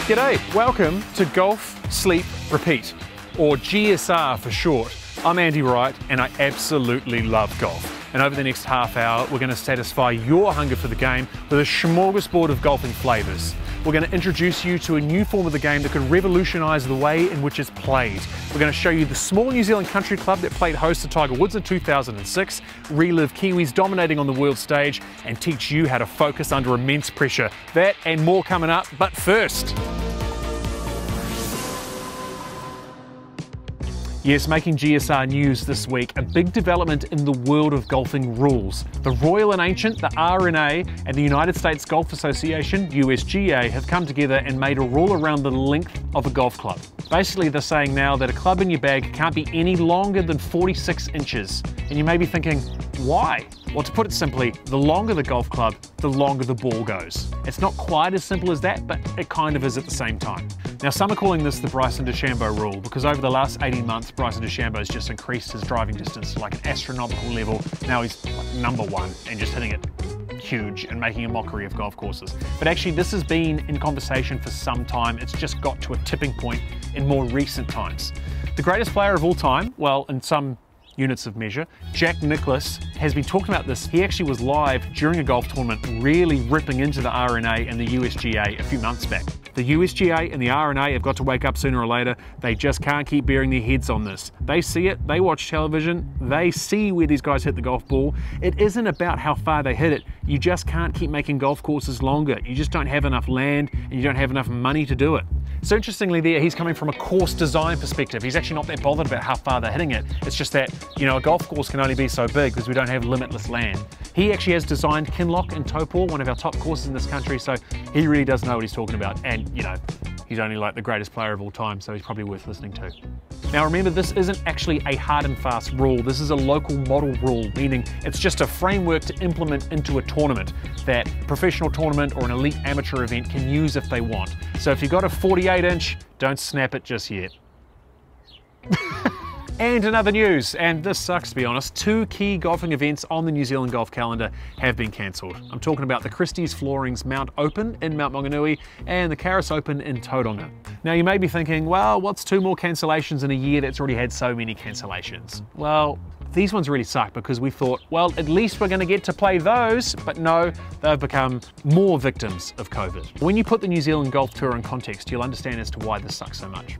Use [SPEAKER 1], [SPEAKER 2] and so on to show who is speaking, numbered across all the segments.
[SPEAKER 1] G'day, welcome to Golf, Sleep, Repeat, or GSR for short. I'm Andy Wright and I absolutely love golf. And over the next half hour, we're going to satisfy your hunger for the game with a smorgasbord of golfing flavours. We're going to introduce you to a new form of the game that could revolutionise the way in which it's played. We're going to show you the small New Zealand country club that played host to Tiger Woods in 2006, relive Kiwis dominating on the world stage, and teach you how to focus under immense pressure. That and more coming up, but first. Yes, making GSR news this week, a big development in the world of golfing rules. The Royal and Ancient, the R&A, and the United States Golf Association, USGA, have come together and made a rule around the length of a golf club. Basically, they're saying now that a club in your bag can't be any longer than 46 inches. And you may be thinking, why? Well, to put it simply, the longer the golf club, the longer the ball goes. It's not quite as simple as that, but it kind of is at the same time. Now, some are calling this the Bryson DeChambeau rule because over the last 18 months, Bryson DeChambeau has just increased his driving distance to like an astronomical level. Now he's like #1 and just hitting it huge and making a mockery of golf courses. But actually, this has been in conversation for some time. It's just got to a tipping point in more recent times. The greatest player of all time, well, in some units of measure, Jack Nicklaus, has been talking about this. He actually was live during a golf tournament really ripping into the R&A and the USGA a few months back. The USGA and the R&A have got to wake up sooner or later. They just can't keep bearing their heads on this. They see it, they watch television, they see where these guys hit the golf ball. It isn't about how far they hit it. You just can't keep making golf courses longer. You just don't have enough land and you don't have enough money to do it. So interestingly there, he's coming from a course design perspective. He's actually not that bothered about how far they're hitting it. It's just that, you know, a golf course can only be so big because we don't have limitless land. He actually has designed Kinloch in Taupo, one of our top courses in this country, so he really does know what he's talking about. And, you know, he's only like the greatest player of all time, so he's probably worth listening to. Now remember, this isn't actually a hard and fast rule. This is a local model rule, meaning it's just a framework to implement into a tournament that a professional tournament or an elite amateur event can use if they want. So if you've got a 48-inch, don't snap it just yet. And in other news, and this sucks to be honest, 2 key golfing events on the New Zealand golf calendar have been cancelled. I'm talking about the Christie's Floorings Mount Open in Mount Maunganui and the Karis Open in Tauranga. Now you may be thinking, well, what's 2 more cancellations in a year that's already had so many cancellations? Well, these ones really suck because we thought, well, at least we're going to get to play those, but no, they've become more victims of COVID. When you put the New Zealand Golf Tour in context, you'll understand as to why this sucks so much.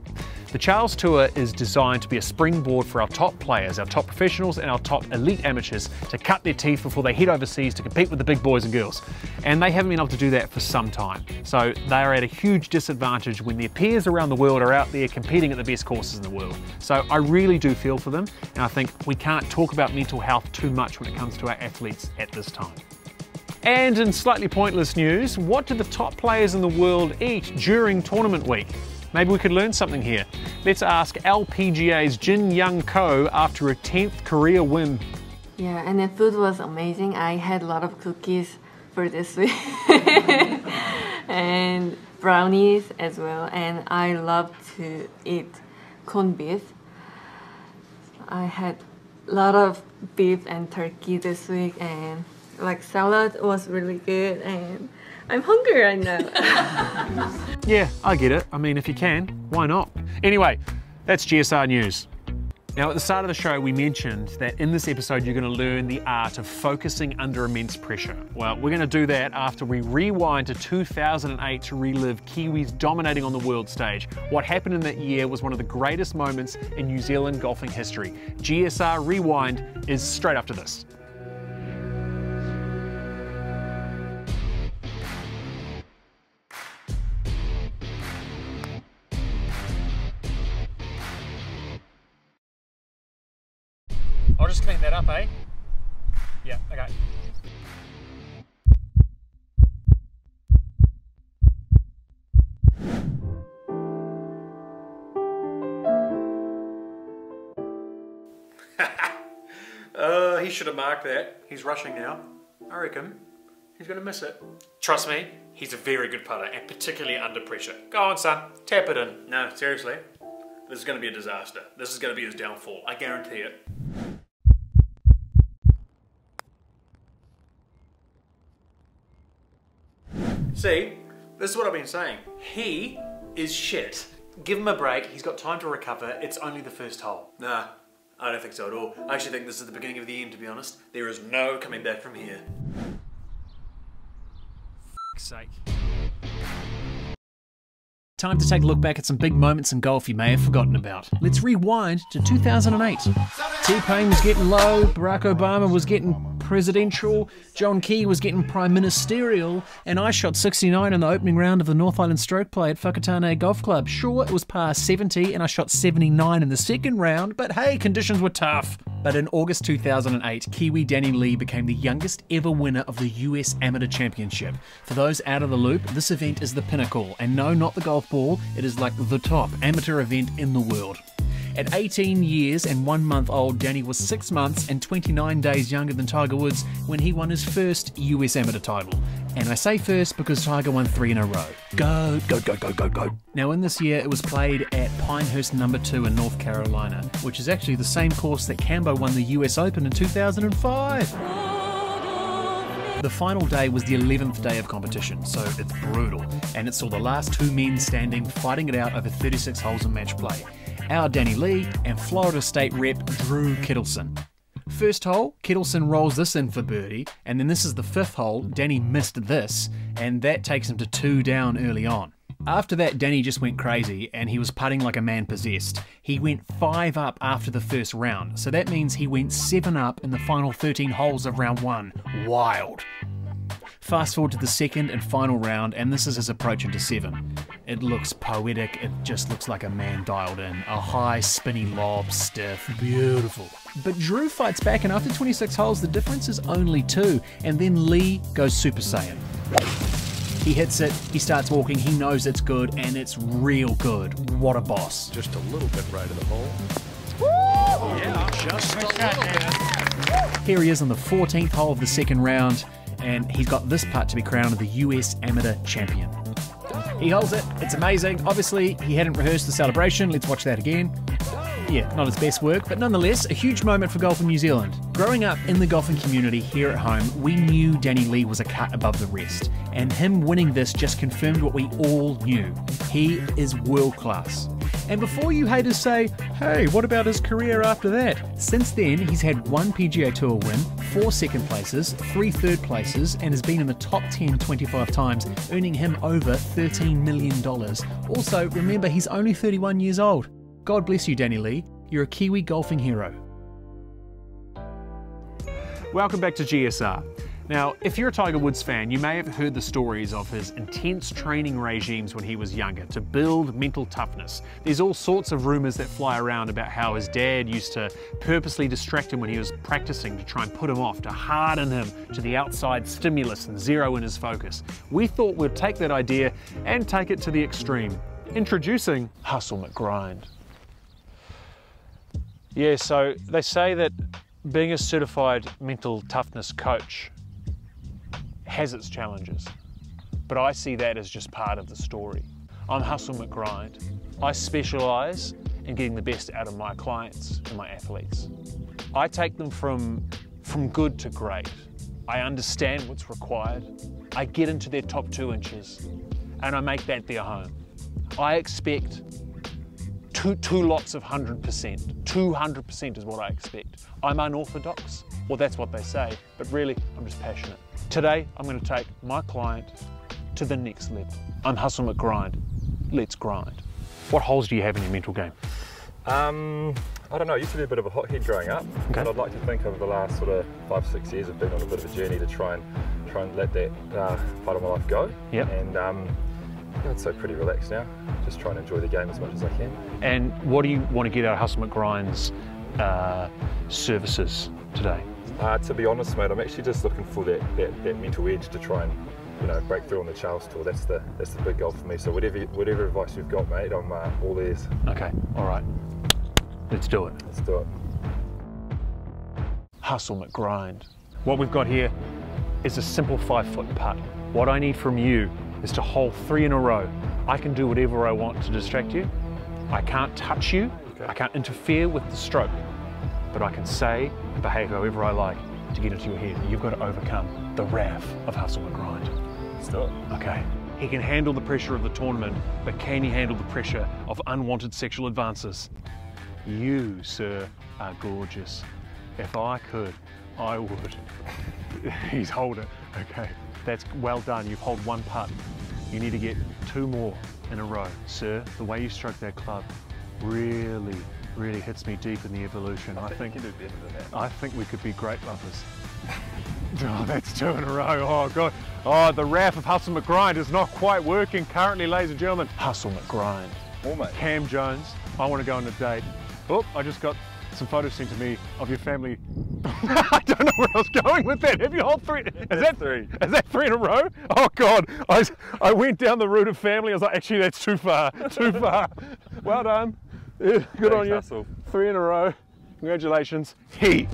[SPEAKER 1] The Charles Tour is designed to be a springboard for our top players, our top professionals and our top elite amateurs to cut their teeth before they head overseas to compete with the big boys and girls. And they haven't been able to do that for some time. So they are at a huge disadvantage when their peers around the world are out there competing at the best courses in the world. So I really do feel for them, and I think we can't talk about mental health too much when it comes to our athletes at this time. And in slightly pointless news, what do the top players in the world eat during tournament week? Maybe we could learn something here. Let's ask LPGA's Jin Young Ko after a 10th career win.
[SPEAKER 2] Yeah, and the food was amazing. I had a lot of cookies for this week. And brownies as well. And I love to eat corned beef. I had a lot of beef and turkey this week, and like salad was really good, and I'm hungry right now.
[SPEAKER 1] Yeah, I get it. I mean, if you can, why not? Anyway, that's GSR News. Now, at the start of the show, we mentioned that in this episode, you're going to learn the art of focusing under immense pressure. Well, we're going to do that after we rewind to 2008 to relive Kiwis dominating on the world stage. What happened in that year was one of the greatest moments in New Zealand golfing history. GSR Rewind is straight after this. I'll just clean that up, eh? Yeah, okay. He should have marked that. He's rushing now. I reckon he's going to miss it. Trust me, he's a very good putter, and particularly under pressure. Go on, son. Tap it in. No, seriously. This is going to be a disaster. This is going to be his downfall. I guarantee it. See, this is what I've been saying. He is shit. Give him a break, he's got time to recover, it's only the first hole.
[SPEAKER 3] Nah, I don't think so at all. I actually think this is the beginning of the end, to be honest. There is no coming back from here.
[SPEAKER 1] For sake. Time to take a look back at some big moments in golf you may have forgotten about. Let's rewind to 2008. T-Pain was getting low, Barack Obama was getting presidential, John Key was getting prime ministerial, and I shot 69 in the opening round of the North Island Stroke Play at Whakatane Golf Club. Sure, it was par 70 and I shot 79 in the second round, but hey, conditions were tough. But in August 2008, Kiwi Danny Lee became the youngest ever winner of the US Amateur Championship. For those out of the loop, this event is the pinnacle, and no, not the golf ball, it is like the top amateur event in the world. At 18 years and 1 month old, Danny was 6 months and 29 days younger than Tiger Woods when he won his first US Amateur title. And I say first because Tiger won 3 in a row. Go, go, go, go, go, go. Now in this year it was played at Pinehurst No. 2 in North Carolina, which is actually the same course that Cambo won the US Open in 2005. The final day was the 11th day of competition, so it's brutal, and it saw the last 2 men standing fighting it out over 36 holes of match play. Our Danny Lee and Florida State rep Drew Kittleson. First hole, Kittleson rolls this in for birdie, and then this is the 5th hole. Danny missed this, and that takes him to 2 down early on. After that, Danny just went crazy, and he was putting like a man possessed. He went 5 up after the first round, so that means he went 7 up in the final 13 holes of round 1. Wild. Fast forward to the second and final round, and this is his approach into 7. It looks poetic, it just looks like a man dialed in. A high, spinny lob, stiff, beautiful. But Drew fights back, and after 26 holes, the difference is only 2, and then Lee goes Super Saiyan. He hits it, he starts walking, he knows it's good, and it's real good. What a boss.
[SPEAKER 4] Just a little bit right of the hole.
[SPEAKER 1] Woo! Yeah, just a little bit. Here he is on the 14th hole of the second round, and he's got this putt to be crowned the US Amateur Champion. He holds it, it's amazing. Obviously, he hadn't rehearsed the celebration. Let's watch that again. Yeah, not his best work, but nonetheless, a huge moment for golf in New Zealand. Growing up in the golfing community here at home, we knew Danny Lee was a cut above the rest, and him winning this just confirmed what we all knew. He is world class. And before you haters say, hey, what about his career after that? Since then, he's had 1 PGA Tour win, 4 second places, 3 third places, and has been in the top 10 25 times, earning him over $13 million. Also, remember, he's only 31 years old. God bless you, Danny Lee. You're a Kiwi golfing hero. Welcome back to GSR. Now, if you're a Tiger Woods fan, you may have heard the stories of his intense training regimes when he was younger to build mental toughness. There's all sorts of rumours that fly around about how his dad used to purposely distract him when he was practicing to try and put him off, to harden him to the outside stimulus and zero in his focus. We thought we'd take that idea and take it to the extreme. Introducing Hustle McGrind. Yeah, so they say that being a certified mental toughness coach has its challenges, but I see that as just part of the story. I'm Hustle McGrind. I specialise in getting the best out of my clients and my athletes. I take them from good to great. I understand what's required. I get into their top 2 inches and I make that their home. I expect two lots of 100%. 200% is what I expect. I'm unorthodox, well that's what they say, but really I'm just passionate. Today I'm going to take my client to the next level. I'm Hustle McGrind. Let's grind. What holes do you have in your mental game?
[SPEAKER 4] I don't know, I used to be a bit of a hothead growing up,
[SPEAKER 1] Okay.
[SPEAKER 4] but I'd like to think over the last sort of 5-6 years I've been on a bit of a journey to try and let that part of my life go.
[SPEAKER 1] Yep.
[SPEAKER 4] And yeah, I'd say pretty relaxed now, just trying to enjoy the game as much as I can.
[SPEAKER 1] And what do you want to get out of Hustle McGrind's services today?
[SPEAKER 4] To be honest, mate, I'm actually just looking for that mental edge to try and, you know, break through on the Charles Tour. That's the big goal for me. So whatever advice you've got, mate, I'm all ears.
[SPEAKER 1] Okay, all right. Let's do it.
[SPEAKER 4] Let's do it.
[SPEAKER 1] Hustle McGrind. What we've got here is a simple 5-foot putt. What I need from you is to hole 3 in a row. I can do whatever I want to distract you. I can't touch you.
[SPEAKER 4] Okay.
[SPEAKER 1] I can't interfere with the stroke. But I can say and behave however I like to get into your head. You've got to overcome the wrath of Hustle McGrind.
[SPEAKER 4] Let's do it.
[SPEAKER 1] Okay, He can handle the pressure of the tournament, but can he handle the pressure of unwanted sexual advances? You, sir, are gorgeous. If I could, I would. He's hold it. Okay, that's well done. You've held one putt. You need to get 2 more in a row. Sir, the way you stroke that club really hits me deep in the evolution. I think
[SPEAKER 4] you can do better than that.
[SPEAKER 1] I think we could be great lovers. Oh, that's 2 in a row. Oh, God. Oh, the wrath of Hustle McGrind is not quite working currently, ladies and gentlemen. Hustle McGrind.
[SPEAKER 4] Almost.
[SPEAKER 1] Cam Jones, I want to go on a date. Oh, I just got some photos sent to me of your family. I don't know where I was going with that. Have you hold 3? Is that 3? Is that 3 in a row? Oh, God. I went down the route of family. I was like, actually, that's too far. Too far. Well done. Yeah, good on you.
[SPEAKER 4] Hustle.
[SPEAKER 1] 3 in a row. Congratulations. He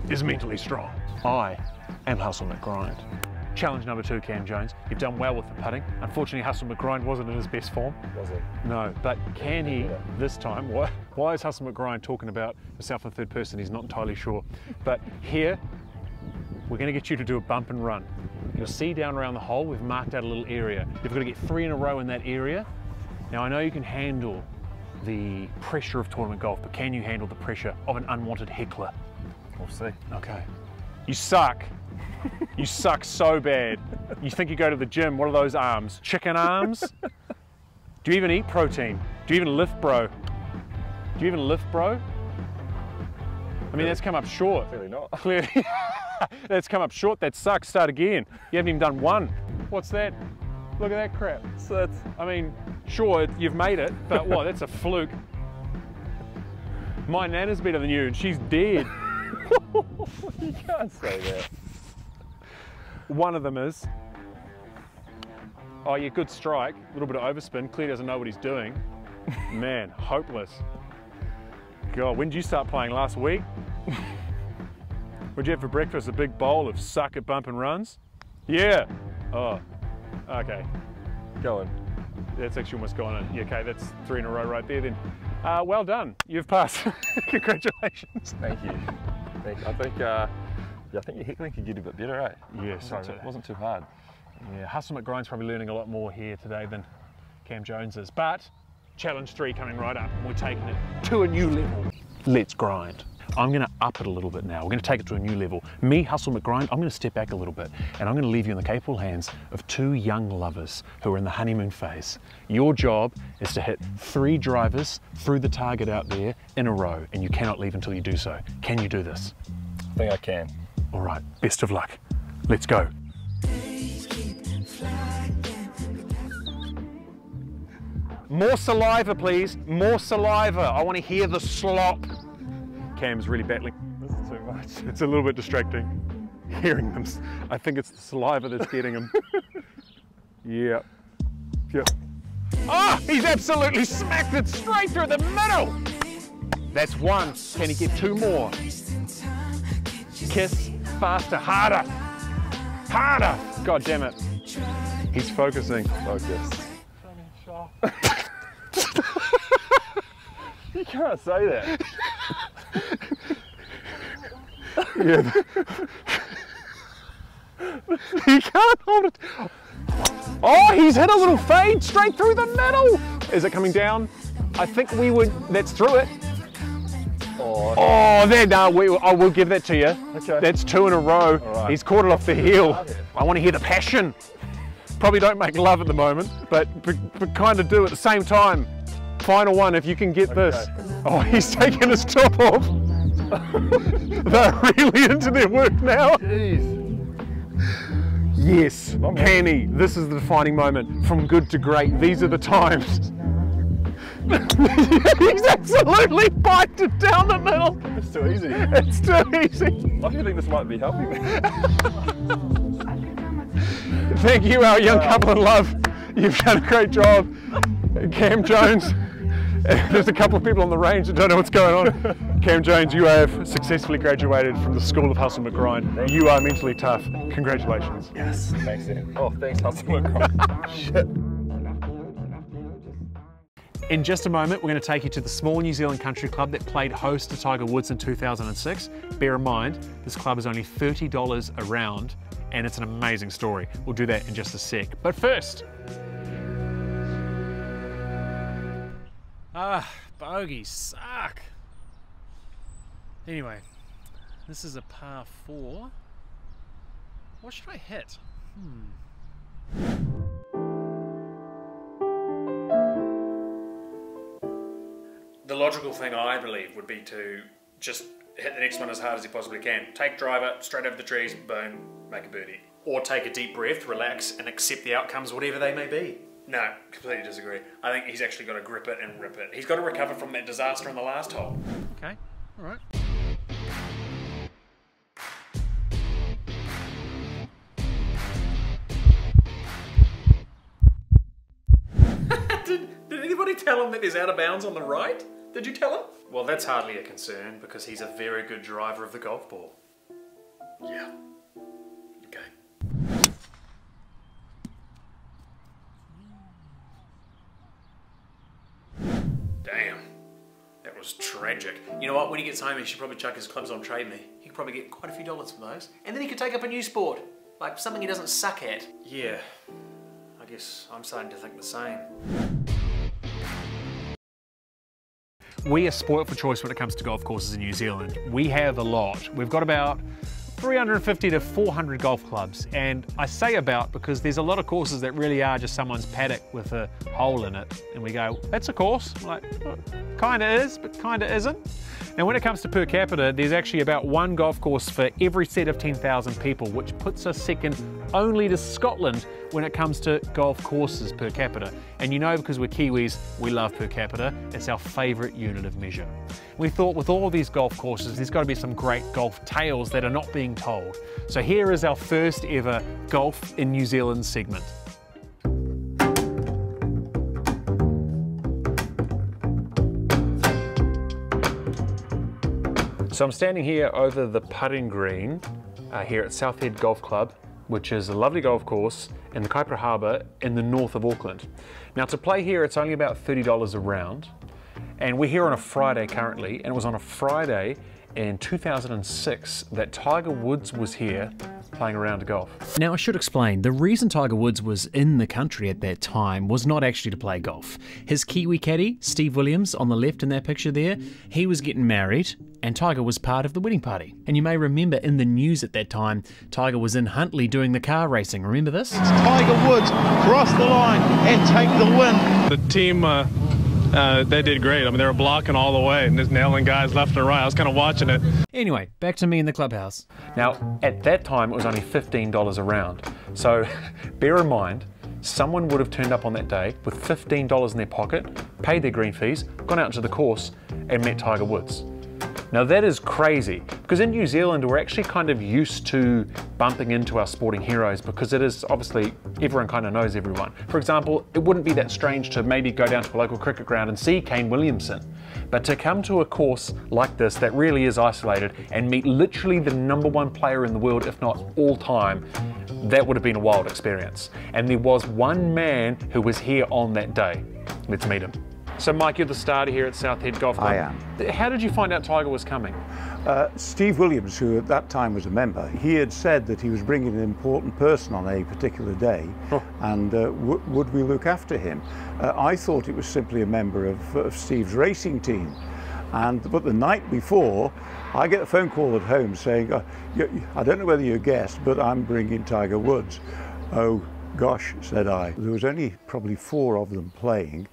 [SPEAKER 1] is mentally strong. I am Hustle McGrind. Challenge number 2, Cam Jones. You've done well with the putting. Unfortunately, Hustle McGrind wasn't in his best form.
[SPEAKER 4] Was it?
[SPEAKER 1] No, but can he this time? Why is Hustle McGrind talking about himself in 3rd person? He's not entirely sure. But here, we're going to get you to do a bump and run. You'll see down around the hole, we've marked out a little area. You've got to get 3 in a row in that area. Now, I know you can handle the pressure of tournament golf, but can you handle the pressure of an unwanted heckler?
[SPEAKER 4] We'll see.
[SPEAKER 1] Okay. You suck. You suck so bad. You think you go to the gym, what are those arms? Chicken arms? Do you even eat protein? Do you even lift, bro? Do you even lift, bro? I mean, that's come up short.
[SPEAKER 4] Clearly not.
[SPEAKER 1] Clearly. That's come up short. That sucks. Start again. You haven't even done 1. What's that? Look at that crap. So I mean, sure, you've made it, but what? That's a fluke. My nana's better than you, and she's dead.
[SPEAKER 4] You can't say that.
[SPEAKER 1] One of them is, oh yeah, good strike, a little bit of overspin, clearly doesn't know what he's doing. Man, hopeless. God, when did you start playing? Last week? What'd you have for breakfast? A big bowl of suck at bump and runs? Yeah. Oh, okay.
[SPEAKER 4] Go on.
[SPEAKER 1] That's actually almost gone in. Yeah, okay, that's 3 in a row right there then. Well done, you've passed. Congratulations.
[SPEAKER 4] Thank you. Thank you. I think your heckling could get a bit better, right?
[SPEAKER 1] Yes.
[SPEAKER 4] It wasn't too hard.
[SPEAKER 1] Yeah, Hustle McGrind's probably learning a lot more here today than Cam Jones is. But challenge 3 coming right up, and we're taking it to a new level. Let's grind. I'm going to up it a little bit now. We're going to take it to a new level. Me, Hustle McGrind, I'm going to step back a little bit, and I'm going to leave you in the capable hands of 2 young lovers who are in the honeymoon phase. Your job is to hit 3 drivers through the target out there in a row, and you cannot leave until you do so. Can you do this?
[SPEAKER 4] I think I can.
[SPEAKER 1] All right, best of luck. Let's go. More saliva, please. More saliva. I want to hear the slop. Cam's really battling.
[SPEAKER 4] This is too much.
[SPEAKER 1] It's a little bit distracting. Hearing them. I think it's the saliva that's getting him. Yeah. Yep. Ah, he's absolutely smacked it straight through the middle. That's 1. Can he get 2 more? Kiss, faster, harder. Harder. God damn it. He's focusing.
[SPEAKER 4] Focus. You can't say that.
[SPEAKER 1] Yeah. He can't hold it. Oh, he's hit a little fade straight through the middle. Is it coming down? I think we would, that's through it. Oh, there, no, I will give that to you.
[SPEAKER 4] Okay.
[SPEAKER 1] That's 2 in a row.
[SPEAKER 4] Right.
[SPEAKER 1] He's caught it off the heel. I want to hear the passion. Probably don't make love at the moment, but kind of do at the same time. Final one, if you can get this. Oh, he's taking his top off. They're really into their work now.
[SPEAKER 4] Jeez.
[SPEAKER 1] Yes, Penny, this is the defining moment. From good to great, these are the times. He's absolutely biked it down the middle.
[SPEAKER 4] It's too easy.
[SPEAKER 1] It's too easy.
[SPEAKER 4] I feel like this might be helping me.
[SPEAKER 1] Thank you, our young couple in love. You've done a great job. Cam Jones. There's a couple of people on the range that don't know what's going on. Cam Jones, you have successfully graduated from the School of Hustle McGrind. You are mentally tough. Congratulations.
[SPEAKER 4] Yes. Thanks, Dan. Oh, thanks, Hustle McGrind. Shit.
[SPEAKER 1] In just a moment, we're going to take you to the small New Zealand country club that played host to Tiger Woods in 2006. Bear in mind, this club is only $30 a round, and it's an amazing story. We'll do that in just a sec. But first, bogeys suck. Anyway, this is a par 4. What should I hit? The logical thing, I believe, would be to just hit the next one as hard as you possibly can. Take driver, straight over the trees, boom, make a birdie. Or take a deep breath, relax, and accept the outcomes, whatever they may be. No, completely disagree. I think he's actually got to grip it and rip it. He's got to recover from that disaster on the last hole. Okay, all right. Did anybody tell him that there's out of bounds on the right? Did you tell him? Well, that's hardly a concern because he's a very good driver of the golf ball. Yeah. Okay. Damn. That was tragic. You know what? When he gets home, he should probably chuck his clubs on Trade Me. He could probably get quite a few dollars for those. And then he could take up a new sport. Like something he doesn't suck at. Yeah. I guess I'm starting to think the same. We are spoilt for choice when it comes to golf courses in New Zealand. We have a lot. We've got about 350 to 400 golf clubs, and I say about because there's a lot of courses that really are just someone's paddock with a hole in it, and we go, that's a course. I'm like, oh, kinda is, but kinda isn't. And when it comes to per capita, there's actually about one golf course for every set of 10,000 people, which puts us second only to Scotland when it comes to golf courses per capita. And you know, because we're Kiwis, we love per capita. It's our favourite unit of measure. We thought with all of these golf courses, there's got to be some great golf tales that are not being told. So here is our first ever Golf in New Zealand segment. So I'm standing here over the putting green here at South Head Golf Club, which is a lovely golf course in the Kaipara Harbour in the north of Auckland. Now to play here, it's only about $30 a round, and we're here on a Friday currently, and it was on a Friday in 2006 that Tiger Woods was here playing a round of golf. Now I should explain, the reason Tiger Woods was in the country at that time was not actually to play golf. His Kiwi caddy, Steve Williams, on the left in that picture there, he was getting married and Tiger was part of the wedding party. And you may remember in the news at that time, Tiger was in Huntly doing the car racing. Remember this?
[SPEAKER 5] Tiger Woods cross the line and take the win.
[SPEAKER 6] The team, they did great. I mean, they were blocking all the way and just nailing guys left and right. I was kind of watching it.
[SPEAKER 1] Anyway, back to me in the clubhouse. Now, at that time, it was only $15 a round. So bear in mind, someone would have turned up on that day with $15 in their pocket, paid their green fees, gone out into the course and met Tiger Woods. Now that is crazy, because in New Zealand we're actually kind of used to bumping into our sporting heroes because it is obviously, everyone kind of knows everyone. For example, it wouldn't be that strange to maybe go down to a local cricket ground and see Kane Williamson. But to come to a course like this that really is isolated and meet literally the #1 player in the world, if not all time, that would have been a wild experience. And there was one man who was here on that day. Let's meet him. So Mike, you're the starter here at South Head Golf Club.
[SPEAKER 5] I am.
[SPEAKER 1] How did you find out Tiger was coming?
[SPEAKER 5] Steve Williams, who at that time was a member, he had said that he was bringing an important person on a particular day, and would we look after him? I thought it was simply a member of Steve's racing team, but the night before, I get a phone call at home saying, I don't know whether you guessed, but I'm bringing Tiger Woods. Oh gosh, said I. There was only probably 4 of them playing,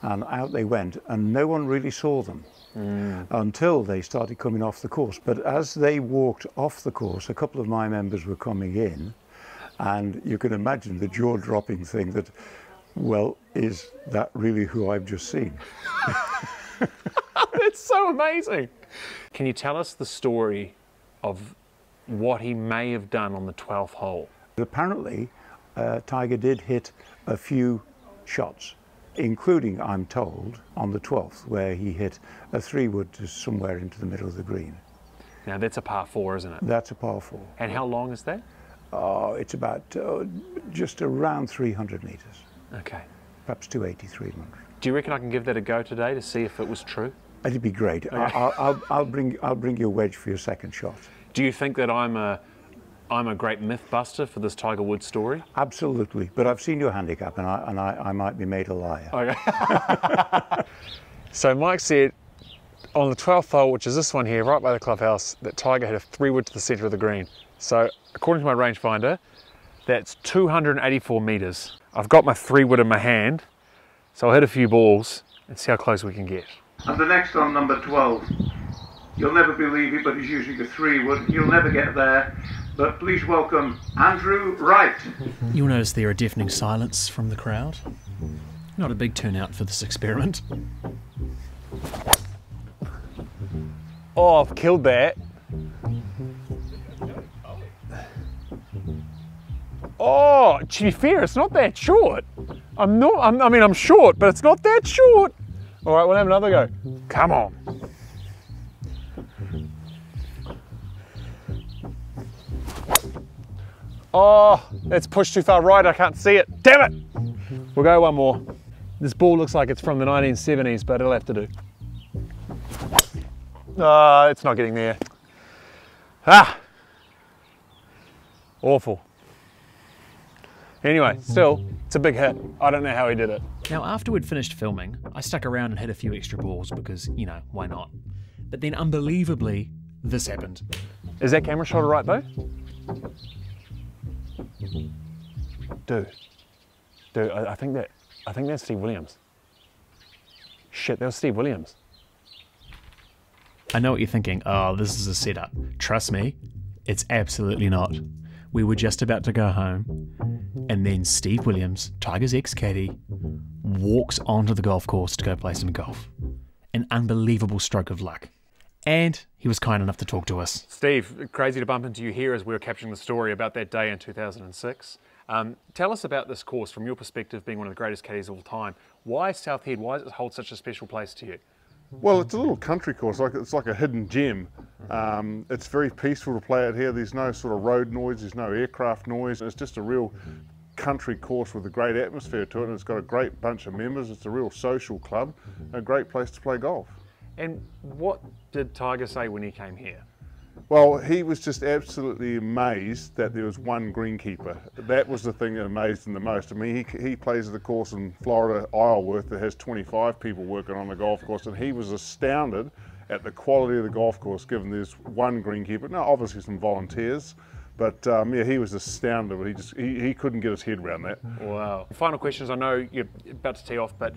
[SPEAKER 5] and out they went, and no one really saw them until they started coming off the course. But as they walked off the course, a couple of my members were coming in, and you can imagine the jaw-dropping thing that, well, is that really who I've just seen?
[SPEAKER 1] It's so amazing. Can you tell us the story of what he may have done on the 12th hole?
[SPEAKER 5] Apparently, Tiger did hit a few shots, including, I'm told, on the 12th, where he hit a 3-wood to somewhere into the middle of the green.
[SPEAKER 1] Now that's a par 4, isn't it?
[SPEAKER 5] That's a par 4.
[SPEAKER 1] And how long is that?
[SPEAKER 5] It's about just around 300 metres.
[SPEAKER 1] Okay.
[SPEAKER 5] Perhaps 280, 300.
[SPEAKER 1] Do you reckon I can give that a go today to see if it was true?
[SPEAKER 5] It'd be great. Okay. I'll bring you a wedge for your second shot.
[SPEAKER 1] Do you think that I'm a I'm a great myth buster for this Tiger Woods story?
[SPEAKER 5] Absolutely, but I've seen your handicap, and I might be made a liar.
[SPEAKER 1] Okay. So Mike said on the 12th hole, which is this one here, right by the clubhouse, that Tiger had a 3-wood to the centre of the green. So according to my rangefinder, that's 284 metres. I've got my 3-wood in my hand, so I'll hit a few balls and see how close we can get.
[SPEAKER 5] And the next on number 12, you'll never believe it, but he's using a 3-wood. You'll never get there, but please welcome Andrew Wright.
[SPEAKER 7] You'll notice there a deafening silence from the crowd. Not a big turnout for this experiment.
[SPEAKER 1] Oh, I've killed that. Oh, to be fair, it's not that short. I'm short, but it's not that short. All right, we'll have another go. Come on. Oh, it's pushed too far right, I can't see it. Damn it! We'll go one more. This ball looks like it's from the 1970s, but it'll have to do. It's not getting there. Ah! Awful. Anyway, still, it's a big hit. I don't know how he did it.
[SPEAKER 7] Now, after we'd finished filming, I stuck around and hit a few extra balls because, you know, why not? But then, unbelievably, this happened.
[SPEAKER 1] Is that camera shot right though? Dude, I think that's Steve Williams. Shit, that was Steve Williams.
[SPEAKER 7] I know what you're thinking. Oh, this is a setup. Trust me, it's absolutely not. We were just about to go home, and then Steve Williams, Tiger's ex-caddy, walks onto the golf course to go play some golf. An unbelievable stroke of luck. And he was kind enough to talk to us.
[SPEAKER 1] Steve, crazy to bump into you here as we were capturing the story about that day in 2006. Tell us about this course from your perspective, being one of the greatest caddies of all time. Why South Head? Why does it hold such a special place to you?
[SPEAKER 8] Well, it's a little country course, it's like a hidden gem. It's very peaceful to play out here. There's no sort of road noise, there's no aircraft noise. It's just a real country course with a great atmosphere to it, and it's got a great bunch of members. It's a real social club, a great place to play golf.
[SPEAKER 1] And what did Tiger say when he came here?
[SPEAKER 8] Well, he was just absolutely amazed that there was one greenkeeper. That was the thing that amazed him the most. I mean, he plays at the course in Florida, Isleworth, that has 25 people working on the golf course, and he was astounded at the quality of the golf course, given there's one greenkeeper. Now, obviously some volunteers, but yeah, he was astounded. He couldn't get his head around that.
[SPEAKER 1] Wow. Final questions. I know you're about to tee off, but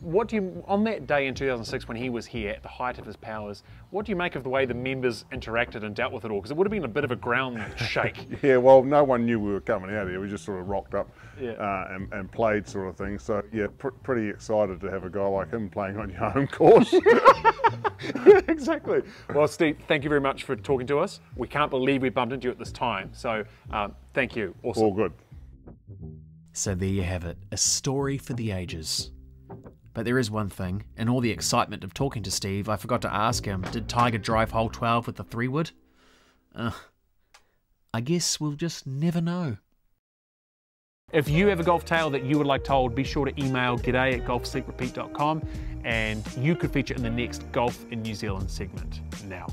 [SPEAKER 1] what do you, on that day in 2006 when he was here at the height of his powers, what do you make of the way the members interacted and dealt with it all? Because it would have been a bit of a ground shake.
[SPEAKER 8] Yeah, well, no one knew we were coming out here. We just sort of rocked up and played sort of thing. So yeah, pretty excited to have a guy like him playing on your home course.
[SPEAKER 1] Yeah, exactly. Well, Steve, thank you very much for talking to us. We can't believe we bumped into you at this time. So thank you. Awesome.
[SPEAKER 8] All good.
[SPEAKER 7] So there you have it, a story for the ages. But there is one thing, in all the excitement of talking to Steve, I forgot to ask him, did Tiger drive hole 12 with the 3-wood? I guess we'll just never know.
[SPEAKER 1] If you have a golf tale that you would like told, be sure to email g'day@golfseekrepeat.com and you could feature in the next Golf in New Zealand segment. Now,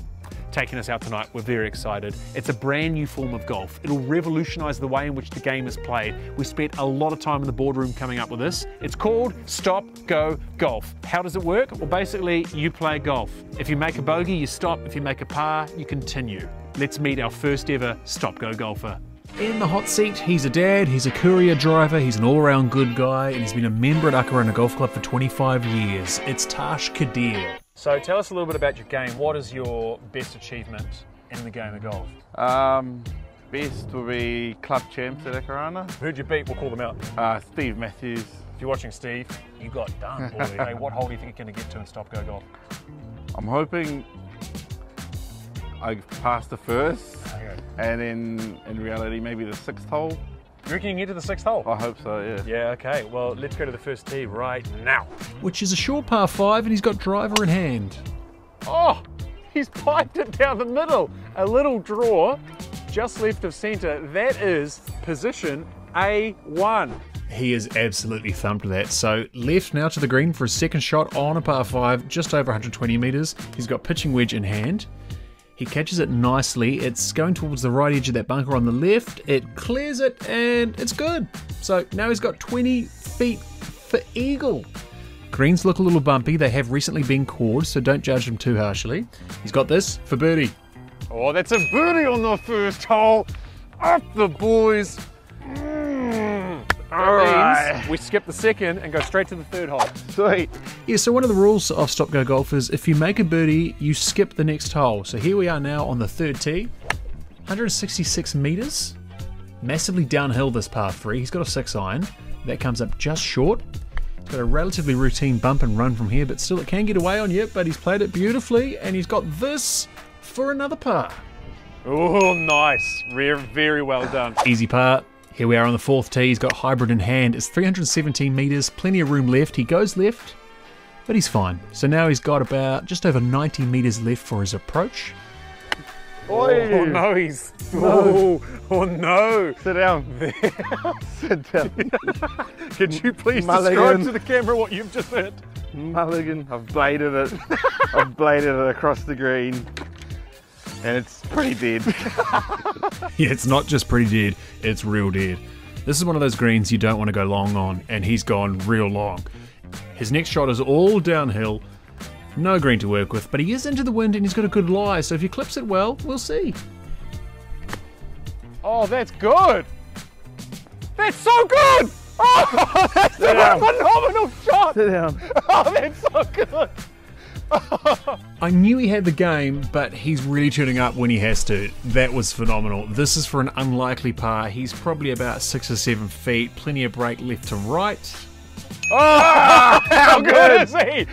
[SPEAKER 1] taking us out tonight, we're very excited. It's a brand new form of golf. It'll revolutionise the way in which the game is played. We spent a lot of time in the boardroom coming up with this. It's called Stop, Go, Golf. How does it work? Well, basically, you play golf. If you make a bogey, you stop. If you make a par, you continue. Let's meet our first ever Stop, Go golfer.
[SPEAKER 7] In the hot seat, he's a dad, he's a courier driver, he's an all-round good guy, and he's been a member at Akarana Golf Club for 25 years. It's Tash Kadir.
[SPEAKER 1] So tell us a little bit about your game. What is your best achievement in the game of golf?
[SPEAKER 9] Best will be club champs at Akarana.
[SPEAKER 1] Who'd you beat? We'll call them out.
[SPEAKER 9] Steve Matthews.
[SPEAKER 1] If you're watching, Steve, you got done, boy. Hey, what hole do you think you're going to get to in Stop, Go golf?
[SPEAKER 9] I'm hoping I pass the first, and then in reality maybe the 6th hole.
[SPEAKER 1] You reckon you can get to the 6th hole?
[SPEAKER 9] I hope so, yeah.
[SPEAKER 1] Yeah, okay. Well, let's go to the first tee right now.
[SPEAKER 7] Which is a short par 5 and he's got driver in hand.
[SPEAKER 1] Oh, he's piped it down the middle. A little draw just left of centre. That is position A1.
[SPEAKER 7] He is absolutely thumped that. So left now to the green for a second shot on a par 5, just over 120 metres. He's got pitching wedge in hand. He catches it nicely. It's going towards the right edge of that bunker on the left. It clears it and it's good. So now he's got 20 feet for eagle. Greens look a little bumpy. They have recently been cored, so don't judge them too harshly. He's got this for birdie.
[SPEAKER 1] Oh, that's a birdie on the first hole. Up the boys. That means we skip the second and go straight to the third hole.
[SPEAKER 9] Sweet.
[SPEAKER 7] Yeah, so one of the rules of Stop Go Golf is if you make a birdie, you skip the next hole. So here we are now on the third tee. 166 metres. Massively downhill this par 3. He's got a 6-iron. That comes up just short. He's got a relatively routine bump and run from here, but still it can get away on you, but he's played it beautifully, and he's got this for another par.
[SPEAKER 1] Oh, nice. Very well done.
[SPEAKER 7] Easy par. Here we are on the fourth tee. He's got hybrid in hand. It's 317 metres, plenty of room left. He goes left, but he's fine. So now he's got about just over 90 metres left for his approach.
[SPEAKER 1] Oh no, oh no.
[SPEAKER 9] Sit down. Sit down.
[SPEAKER 1] Could you please
[SPEAKER 9] Mulligan.
[SPEAKER 1] describe to the camera what you've just hit?
[SPEAKER 9] Mulligan. I've bladed it. I've bladed it across the green. And it's pretty dead.
[SPEAKER 7] Yeah, it's not just pretty dead, it's real dead. This is one of those greens you don't want to go long on, and he's gone real long. His next shot is all downhill, no green to work with, but he is into the wind and he's got a good lie, so if he clips it well, we'll see.
[SPEAKER 1] Oh, that's good. That's so good. Oh, that's a phenomenal shot.
[SPEAKER 9] Sit down.
[SPEAKER 1] Oh, that's so good.
[SPEAKER 7] I knew he had the game, but he's really turning up when he has to. That was phenomenal. This is for an unlikely par. He's probably about 6 or 7 feet, plenty of break left to right.
[SPEAKER 1] Oh, how good is he?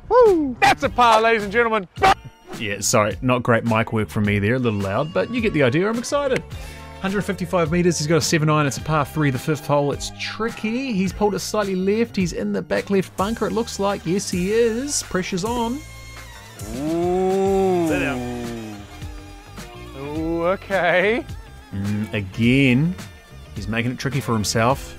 [SPEAKER 1] Woo! That's a par, ladies and gentlemen.
[SPEAKER 7] Yeah, sorry, not great mic work from me there, a little loud, but you get the idea. I'm excited. 155 metres, he's got a 7-iron, it's a par 3, the fifth hole. It's tricky, he's pulled it slightly left, he's in the back left bunker, it looks like. Yes, he is. Pressure's on.
[SPEAKER 1] Ooh. Sit down. Ooh, okay.
[SPEAKER 7] Again, he's making it tricky for himself.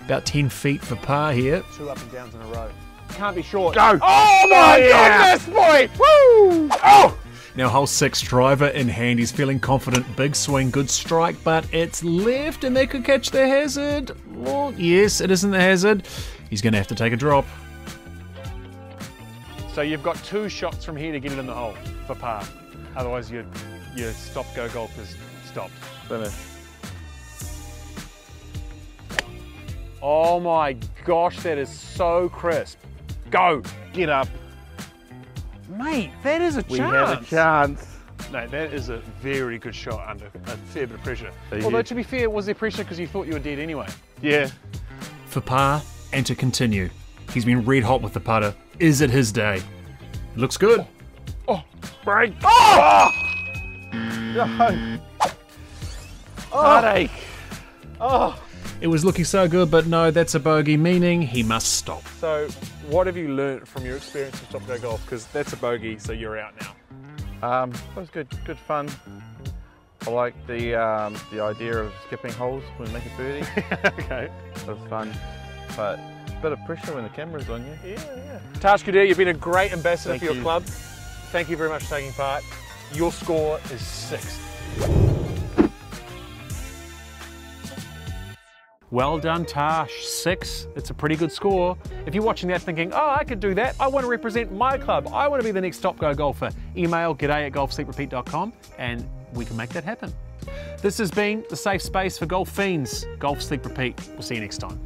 [SPEAKER 7] About 10 feet for par here.
[SPEAKER 1] 2 up and downs in a row. Can't be short.
[SPEAKER 9] Go!
[SPEAKER 1] Oh my goodness, boy! Woo! Oh!
[SPEAKER 7] Now hole 6, driver in hand, he's feeling confident, big swing, good strike, but it's left and they could catch the hazard. Well, yes, it isn't the hazard. He's going to have to take a drop.
[SPEAKER 1] So you've got 2 shots from here to get it in the hole for par. Otherwise your stop-go golf is stopped.
[SPEAKER 9] Finish.
[SPEAKER 1] Oh my gosh, that is so crisp. Go!
[SPEAKER 9] Get up.
[SPEAKER 1] Mate, that is a chance.
[SPEAKER 9] We have a chance.
[SPEAKER 1] No, that is a very good shot under a fair bit of pressure.
[SPEAKER 9] Thank
[SPEAKER 1] Although,
[SPEAKER 9] you.
[SPEAKER 1] to be fair, was there pressure because you thought you were dead anyway?
[SPEAKER 9] Yeah.
[SPEAKER 7] For par and to continue. He's been red hot with the putter. Is it his day? It looks good.
[SPEAKER 1] Oh, break. Oh!
[SPEAKER 9] No. Heartache.
[SPEAKER 1] Oh!
[SPEAKER 7] It was looking so good, but no, that's a bogey, meaning he must stop.
[SPEAKER 1] So, what have you learnt from your experience of stop-go golf? Because that's a bogey, so you're out now.
[SPEAKER 9] It was good fun. I like the idea of skipping holes when we make a birdie.
[SPEAKER 1] Okay.
[SPEAKER 9] It was fun, but a bit of pressure when the camera's on you.
[SPEAKER 1] Yeah. Taj Kadir, you've been a great ambassador
[SPEAKER 9] Thank
[SPEAKER 1] for your
[SPEAKER 9] you.
[SPEAKER 1] club. Thank you very much for taking part. Your score is 6. Well done, Tash. 6. It's a pretty good score. If you're watching that thinking, oh, I could do that. I want to represent my club. I want to be the next stop-go golfer. Email g'day@golfsleeprepeat.com and we can make that happen. This has been the safe space for golf fiends. Golf, Sleep, Repeat. We'll see you next time.